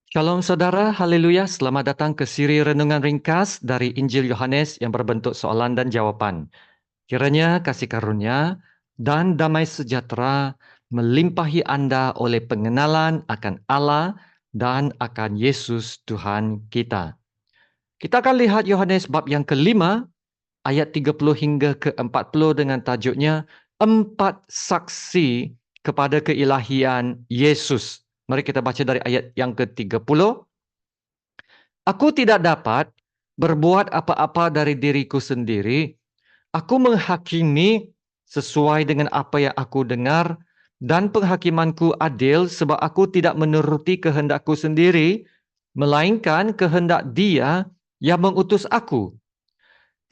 Shalom saudara, haleluya, selamat datang ke siri renungan ringkas dari Injil Yohanes yang berbentuk soalan dan jawaban. Kiranya kasih karunia dan damai sejahtera melimpahi Anda oleh pengenalan akan Allah dan akan Yesus Tuhan kita. Kita akan lihat Yohanes bab yang kelima, ayat 30 hingga ke-40 dengan tajuknya Empat Saksi kepada Keilahian Yesus. Mari kita baca dari ayat yang ke-30. Aku tidak dapat berbuat apa-apa dari diriku sendiri. Aku menghakimi sesuai dengan apa yang aku dengar, dan penghakimanku adil sebab aku tidak menuruti kehendakku sendiri, melainkan kehendak Dia yang mengutus aku.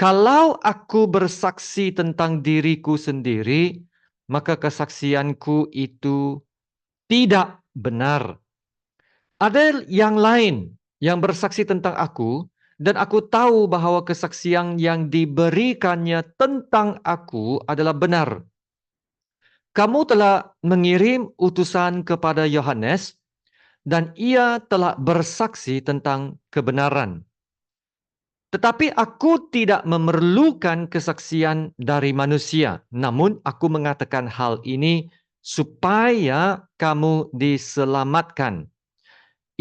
Kalau aku bersaksi tentang diriku sendiri, maka kesaksianku itu tidak benar. Ada yang lain yang bersaksi tentang aku, dan aku tahu bahwa kesaksian yang diberikannya tentang aku adalah benar. Kamu telah mengirim utusan kepada Yohanes, dan ia telah bersaksi tentang kebenaran. Tetapi aku tidak memerlukan kesaksian dari manusia, namun aku mengatakan hal ini supaya kamu diselamatkan.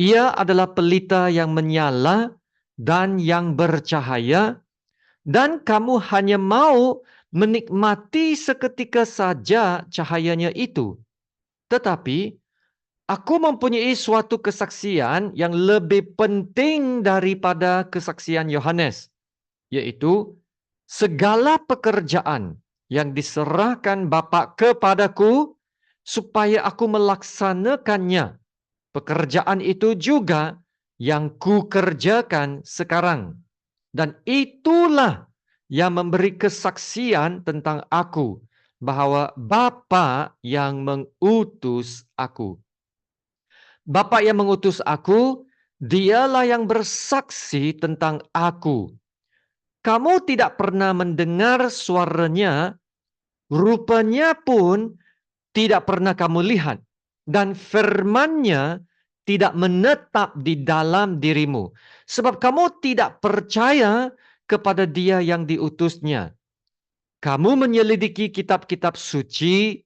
Ia adalah pelita yang menyala dan yang bercahaya, dan kamu hanya mau menikmati seketika saja cahayanya itu. Tetapi aku mempunyai suatu kesaksian yang lebih penting daripada kesaksian Yohanes, yaitu segala pekerjaan yang diserahkan Bapa kepadaku supaya aku melaksanakannya. Pekerjaan itu juga yang kukerjakan sekarang. Dan itulah yang memberi kesaksian tentang aku, bahwa Bapa yang mengutus aku. Bapa yang mengutus aku, dialah yang bersaksi tentang aku. Kamu tidak pernah mendengar suaranya, rupanya pun tidak pernah kamu lihat, dan firman-Nya tidak menetap di dalam dirimu, sebab kamu tidak percaya kepada Dia yang diutusnya. Kamu menyelidiki kitab-kitab suci,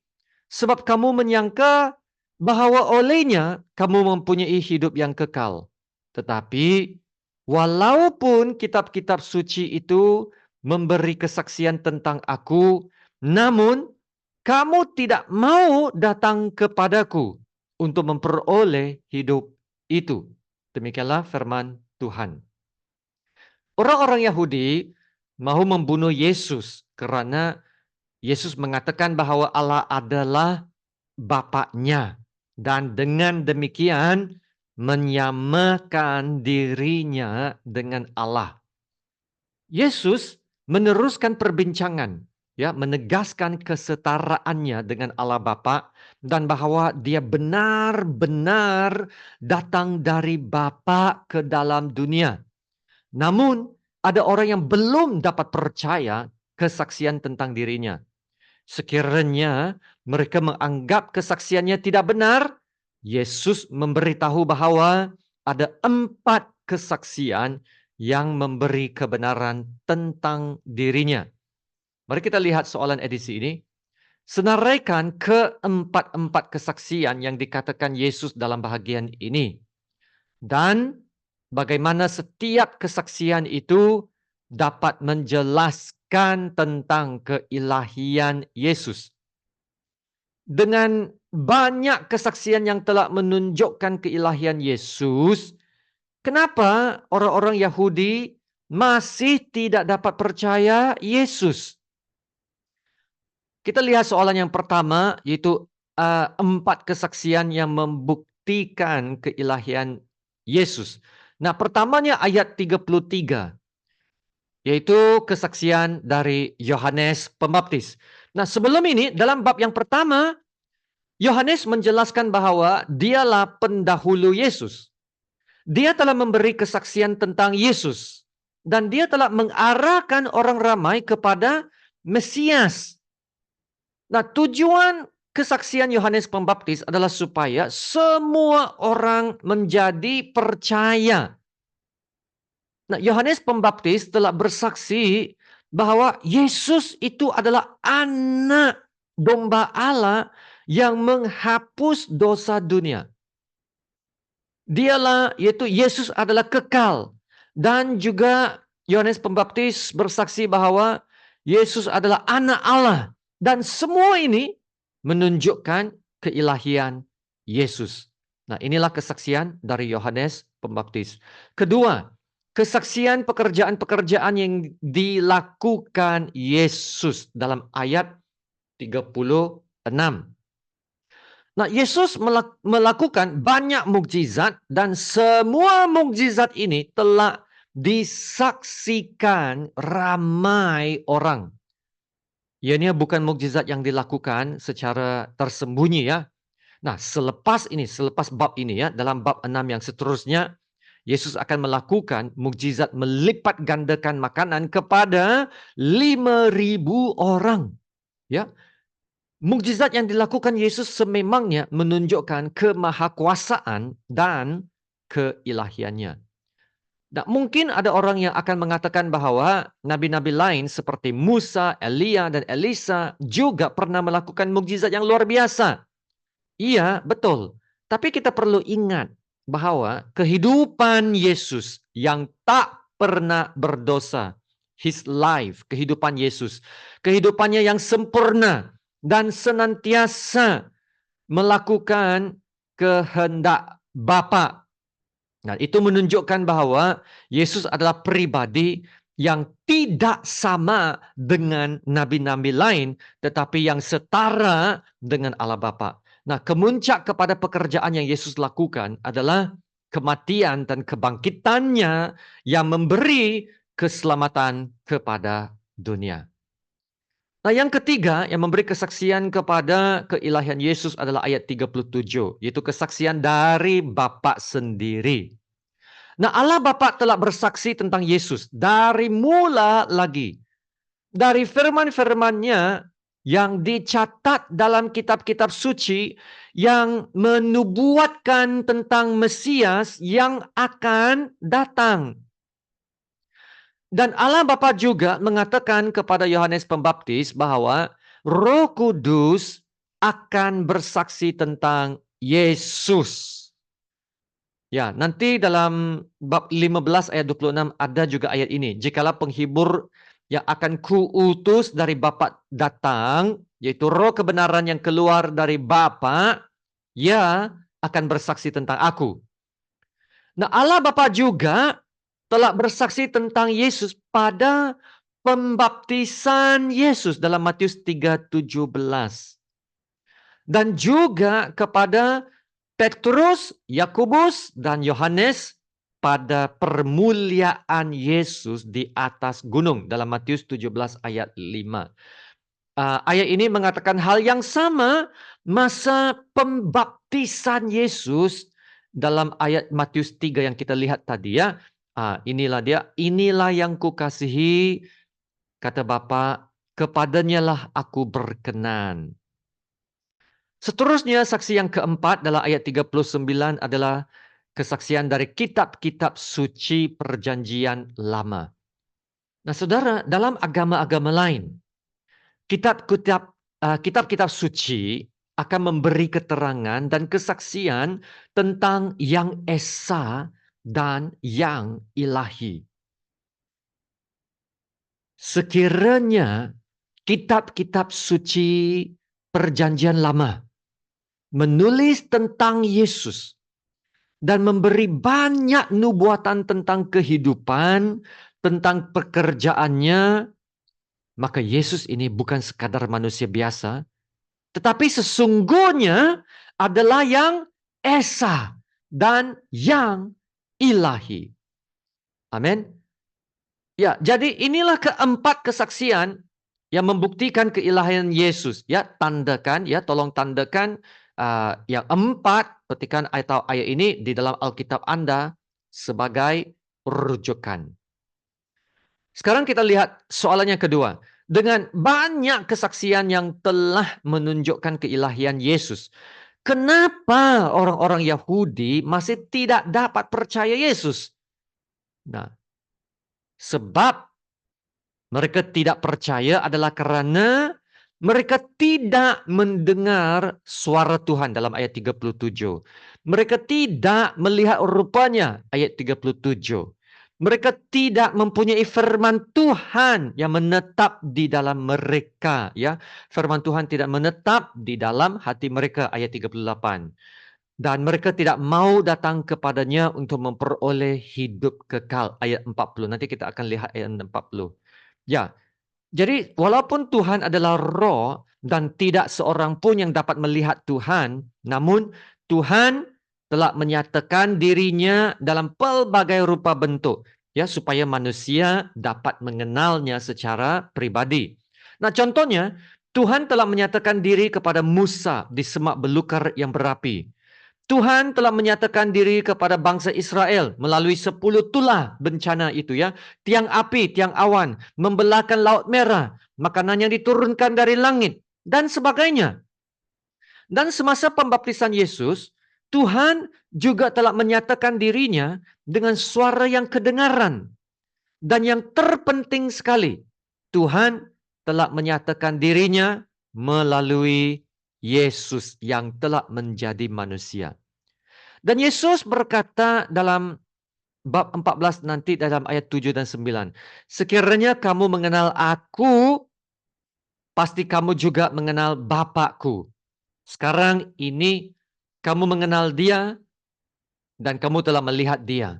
sebab kamu menyangka bahwa olehnya kamu mempunyai hidup yang kekal. Tetapi walaupun kitab-kitab suci itu memberi kesaksian tentang aku, namun kamu tidak mau datang kepadaku untuk memperoleh hidup itu. Demikianlah firman Tuhan. Orang-orang Yahudi mau membunuh Yesus karena Yesus mengatakan bahwa Allah adalah Bapaknya, dan dengan demikian menyamakan dirinya dengan Allah. Yesus meneruskan perbincangan, ya, menegaskan kesetaraannya dengan Allah Bapa, dan bahwa Dia benar-benar datang dari Bapa ke dalam dunia. Namun ada orang yang belum dapat percaya kesaksian tentang dirinya. Sekiranya mereka menganggap kesaksiannya tidak benar, Yesus memberitahu bahwa ada 4 kesaksian yang memberi kebenaran tentang dirinya. Mari kita lihat soalan edisi ini. Senaraikan keempat-empat kesaksian yang dikatakan Yesus dalam bahagian ini. Dan bagaimana setiap kesaksian itu dapat menjelaskan tentang keilahian Yesus. Dengan banyak kesaksian yang telah menunjukkan keilahian Yesus, kenapa orang-orang Yahudi masih tidak dapat percaya Yesus? Kita lihat soalan yang pertama, yaitu 4 kesaksian yang membuktikan keilahian Yesus. Nah, pertamanya ayat 33, yaitu kesaksian dari Yohanes Pembaptis. Nah, sebelum ini, dalam bab yang pertama, Yohanes menjelaskan bahwa dialah pendahulu Yesus. Dia telah memberi kesaksian tentang Yesus. Dan dia telah mengarahkan orang ramai kepada Mesias. Nah, tujuan kesaksian Yohanes Pembaptis adalah supaya semua orang menjadi percaya. Nah, Yohanes Pembaptis telah bersaksi bahwa Yesus itu adalah anak domba Allah yang menghapus dosa dunia. Dialah, yaitu Yesus adalah kekal. Dan juga Yohanes Pembaptis bersaksi bahwa Yesus adalah anak Allah. Dan semua ini menunjukkan keilahian Yesus. Nah, inilah kesaksian dari Yohanes Pembaptis. Kedua, kesaksian pekerjaan-pekerjaan yang dilakukan Yesus dalam ayat 36. Nah, Yesus melakukan banyak mukjizat dan semua mukjizat ini telah disaksikan ramai orang. Ya, ini bukan mukjizat yang dilakukan secara tersembunyi ya. Nah, selepas bab ini ya, dalam bab 6 yang seterusnya, Yesus akan melakukan mukjizat melipat gandakan makanan kepada 5.000 orang. Ya, mukjizat yang dilakukan Yesus sememangnya menunjukkan kemahakuasaan dan keilahiannya. Nah, mungkin ada orang yang akan mengatakan bahwa nabi-nabi lain seperti Musa, Elia, dan Elisa juga pernah melakukan mukjizat yang luar biasa. Iya, betul. Tapi kita perlu ingat bahwa kehidupan Yesus yang tak pernah berdosa, his life, kehidupan Yesus, kehidupannya yang sempurna, dan senantiasa melakukan kehendak Bapa. Nah, itu menunjukkan bahwa Yesus adalah pribadi yang tidak sama dengan nabi-nabi lain, tetapi yang setara dengan Allah Bapa. Nah, kemuncak kepada pekerjaan yang Yesus lakukan adalah kematian dan kebangkitannya yang memberi keselamatan kepada dunia. Nah, yang ketiga yang memberi kesaksian kepada keilahian Yesus adalah ayat 37, yaitu kesaksian dari Bapa sendiri. Nah, Allah Bapa telah bersaksi tentang Yesus dari mula lagi. Dari firman-firman-Nya yang dicatat dalam kitab-kitab suci yang menubuatkan tentang Mesias yang akan datang. Dan Allah Bapa juga mengatakan kepada Yohanes Pembaptis bahwa Roh Kudus akan bersaksi tentang Yesus. Ya, nanti dalam bab 15 ayat 26 ada juga ayat ini. Jikalau penghibur yang akan kuutus dari Bapa datang, yaitu Roh kebenaran yang keluar dari Bapa, ia akan bersaksi tentang aku. Nah, Allah Bapa juga telah bersaksi tentang Yesus pada pembaptisan Yesus dalam Matius 3:17. Dan juga kepada Petrus, Yakobus, dan Yohanes pada permuliaan Yesus di atas gunung dalam Matius 17 ayat 5. Ayat ini mengatakan hal yang sama masa pembaptisan Yesus dalam ayat Matius 3 yang kita lihat tadi ya. Inilah dia, inilah yang kukasihi, kata Bapa, kepadanya lah aku berkenan. Seterusnya saksi yang keempat dalam ayat 39 adalah kesaksian dari kitab-kitab suci perjanjian lama. Nah, saudara, dalam agama-agama lain, kitab-kitab suci akan memberi keterangan dan kesaksian tentang yang esa dan yang ilahi. Sekiranya kitab-kitab suci perjanjian lama menulis tentang Yesus dan memberi banyak nubuatan tentang kehidupan, tentang pekerjaannya, maka Yesus ini bukan sekadar manusia biasa, tetapi sesungguhnya adalah yang esa dan yang ilahi. Amin. Ya, jadi inilah keempat kesaksian yang membuktikan keilahian Yesus. Ya, tandakan, ya, tolong tandakan yang empat, petikan ayat ini di dalam Alkitab Anda sebagai rujukan. Sekarang kita lihat soalannya kedua. Dengan banyak kesaksian yang telah menunjukkan keilahian Yesus. Kenapa orang-orang Yahudi masih tidak dapat percaya Yesus? Nah, sebab mereka tidak percaya adalah karena mereka tidak mendengar suara Tuhan dalam ayat 37. Mereka tidak melihat rupanya ayat 37. Mereka tidak mempunyai firman Tuhan yang menetap di dalam mereka, ya. Firman Tuhan tidak menetap di dalam hati mereka, ayat 38. Dan mereka tidak mau datang kepadanya untuk memperoleh hidup kekal, ayat 40. Nanti kita akan lihat ayat 40. Ya, jadi walaupun Tuhan adalah roh dan tidak seorang pun yang dapat melihat Tuhan, namun Tuhan telah menyatakan dirinya dalam pelbagai rupa bentuk, ya, supaya manusia dapat mengenalnya secara pribadi. Nah, contohnya Tuhan telah menyatakan diri kepada Musa di semak belukar yang berapi. Tuhan telah menyatakan diri kepada bangsa Israel melalui 10 tulah bencana itu, ya. Tiang api, tiang awan, membelahkan Laut Merah, makanan yang diturunkan dari langit, dan sebagainya. Dan semasa pembaptisan Yesus, Tuhan juga telah menyatakan dirinya dengan suara yang kedengaran. Dan yang terpenting sekali, Tuhan telah menyatakan dirinya melalui Yesus yang telah menjadi manusia. Dan Yesus berkata dalam bab 14 nanti dalam ayat 7 dan 9. Sekiranya kamu mengenal aku, pasti kamu juga mengenal Bapakku. Sekarang ini kamu mengenal dia dan kamu telah melihat dia.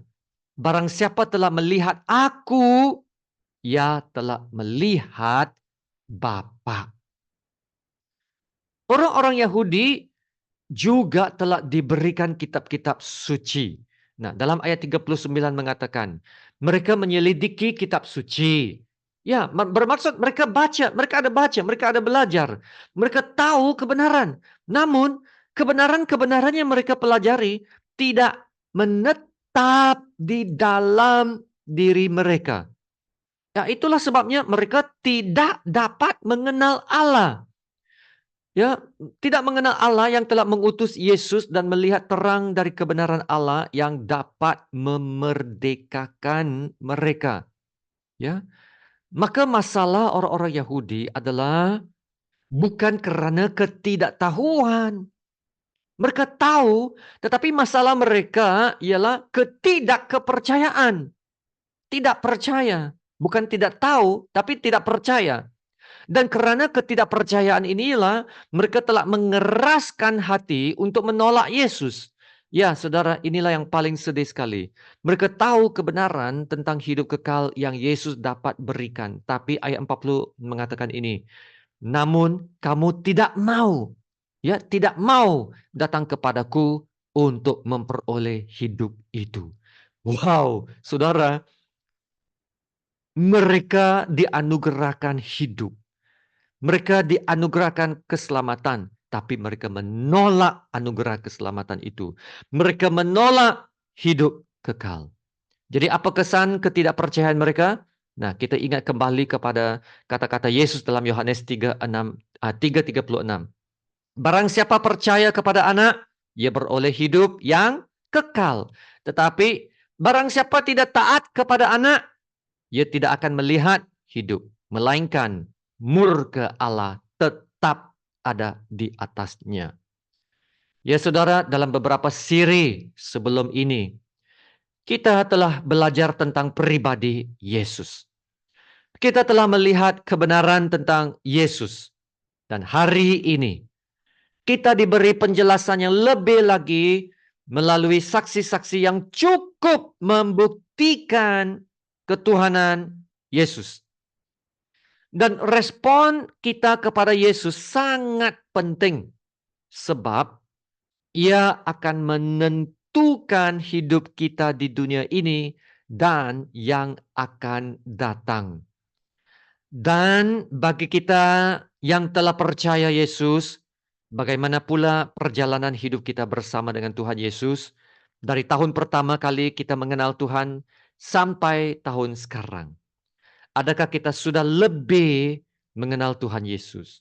Barang siapa telah melihat aku, ia telah melihat Bapa. Orang-orang Yahudi juga telah diberikan kitab-kitab suci. Nah, dalam ayat 39 mengatakan, mereka menyelidiki kitab suci. Ya, bermaksud mereka baca, mereka ada belajar. Mereka tahu kebenaran. Namun, kebenaran-kebenaran yang mereka pelajari tidak menetap di dalam diri mereka. Ya, itulah sebabnya mereka tidak dapat mengenal Allah. Ya, tidak mengenal Allah yang telah mengutus Yesus dan melihat terang dari kebenaran Allah yang dapat memerdekakan mereka. Ya, maka masalah orang-orang Yahudi adalah bukan karena ketidaktahuan. Mereka tahu, tetapi masalah mereka ialah ketidakkepercayaan. Tidak percaya. Bukan tidak tahu, tapi tidak percaya. Dan karena ketidakpercayaan inilah mereka telah mengeraskan hati untuk menolak Yesus. Ya, saudara, inilah yang paling sedih sekali. Mereka tahu kebenaran tentang hidup kekal yang Yesus dapat berikan. Tapi ayat 40 mengatakan ini. Namun kamu tidak mau. Ya, tidak mau datang kepadaku untuk memperoleh hidup itu. Wow, saudara, mereka dianugerahkan hidup. Mereka dianugerahkan keselamatan, tapi mereka menolak anugerah keselamatan itu. Mereka menolak hidup kekal. Jadi apa kesan ketidakpercayaan mereka? Nah, kita ingat kembali kepada kata-kata Yesus dalam Yohanes 3:36. Barang siapa percaya kepada anak, ia beroleh hidup yang kekal. Tetapi barang siapa tidak taat kepada anak, ia tidak akan melihat hidup, melainkan murka Allah tetap ada di atasnya. Ya saudara, dalam beberapa siri sebelum ini, kita telah belajar tentang pribadi Yesus. Kita telah melihat kebenaran tentang Yesus. Dan hari ini, kita diberi penjelasan yang lebih lagi melalui saksi-saksi yang cukup membuktikan ketuhanan Yesus. Dan respon kita kepada Yesus sangat penting. Sebab ia akan menentukan hidup kita di dunia ini dan yang akan datang. Dan bagi kita yang telah percaya Yesus, bagaimana pula perjalanan hidup kita bersama dengan Tuhan Yesus. Dari tahun pertama kali kita mengenal Tuhan sampai tahun sekarang. Adakah kita sudah lebih mengenal Tuhan Yesus?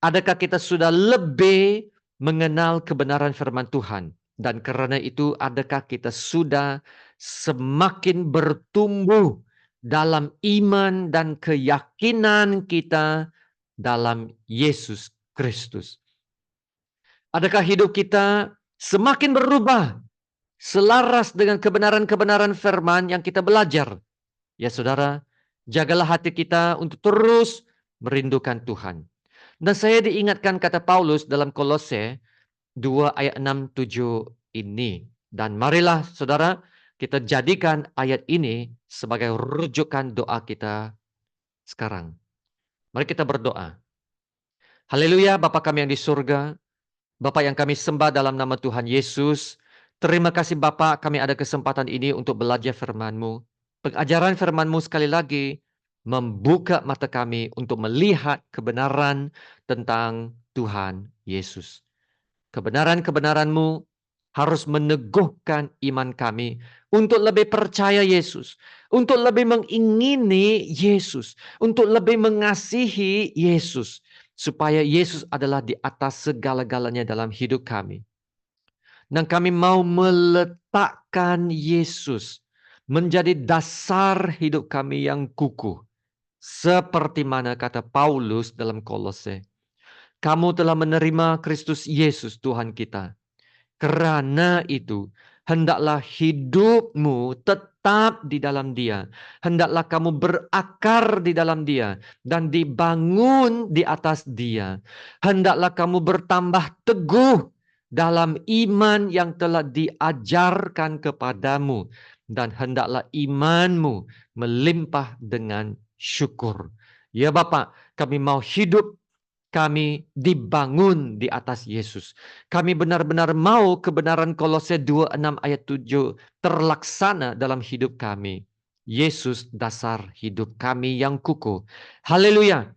Adakah kita sudah lebih mengenal kebenaran firman Tuhan? Dan karena itu, adakah kita sudah semakin bertumbuh dalam iman dan keyakinan kita dalam Yesus Kristus? Adakah hidup kita semakin berubah selaras dengan kebenaran-kebenaran firman yang kita belajar? Ya saudara, jagalah hati kita untuk terus merindukan Tuhan. Dan saya diingatkan kata Paulus dalam Kolose 2 ayat 6, 7 ini. Dan marilah saudara, kita jadikan ayat ini sebagai rujukan doa kita sekarang. Mari kita berdoa. Haleluya, Bapa kami yang di surga, Bapa yang kami sembah dalam nama Tuhan Yesus. Terima kasih Bapa, kami ada kesempatan ini untuk belajar firman-Mu. Pengajaran firman-Mu sekali lagi membuka mata kami untuk melihat kebenaran tentang Tuhan Yesus. Kebenaran-kebenaran-Mu harus meneguhkan iman kami untuk lebih percaya Yesus, untuk lebih mengingini Yesus, untuk lebih mengasihi Yesus, supaya Yesus adalah di atas segala-galanya dalam hidup kami. Dan kami mau meletakkan Yesus menjadi dasar hidup kami yang kukuh. Seperti mana kata Paulus dalam Kolose. Kamu telah menerima Kristus Yesus Tuhan kita. Karena itu, hendaklah hidupmu tetap di dalam Dia. Hendaklah kamu berakar di dalam Dia dan dibangun di atas Dia. Hendaklah kamu bertambah teguh dalam iman yang telah diajarkan kepadamu, dan hendaklah imanmu melimpah dengan syukur. Ya Bapak, kami mau hidup, kami dibangun di atas Yesus. Kami benar-benar mau kebenaran Kolose 2:6 ayat 7 terlaksana dalam hidup kami. Yesus dasar hidup kami yang kukuh. Haleluya.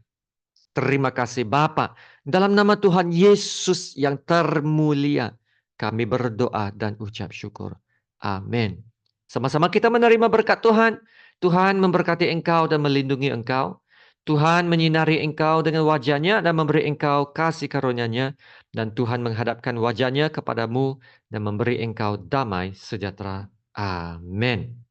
Terima kasih Bapa. Dalam nama Tuhan Yesus yang termulia, kami berdoa dan ucap syukur. Amin. Sama-sama kita menerima berkat Tuhan. Tuhan memberkati engkau dan melindungi engkau. Tuhan menyinari engkau dengan wajah-Nya dan memberi engkau kasih karunia-Nya. Dan Tuhan menghadapkan wajah-Nya kepadamu dan memberi engkau damai sejahtera. Amin.